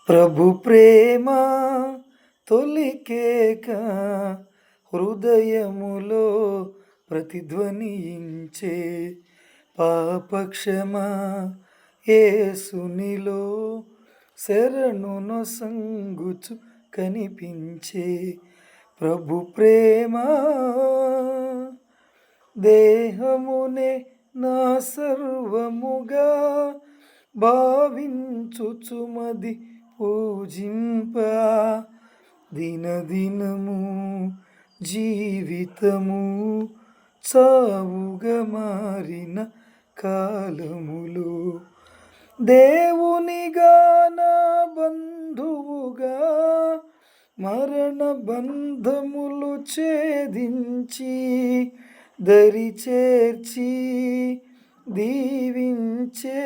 ప్రభు ప్రేమ తొలికేక హృదయములో ప్రతిధ్వనించే పాపక్షమా యేసునిలో శరణును సంగుచు కనిపించే ప్రభు ప్రేమ దేహమునే నా సర్వముగా భావించుచుమది పూజింప దినదినము జీవితము చావుగా మారిన కాలములు దేవునిగా నా బంధువుగా మరణ బంధములు ఛేదించి దరి చేర్చి దీవించే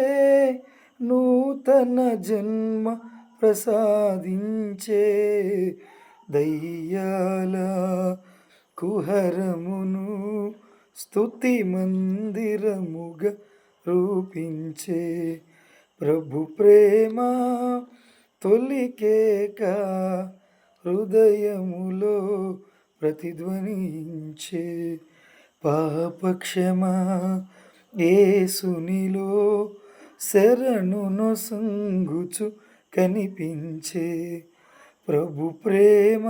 నూతన జన్మ ప్రసాదించే దయ్యాల కుహరమును స్తుతి మందిరముగా రూపించే ప్రభు ప్రేమ తొలికేక హృదయములో ప్రతిధ్వనించే పాపక్షమా యేసునిలో శరణును సంగుచు కనిపించే ప్రభు ప్రేమ.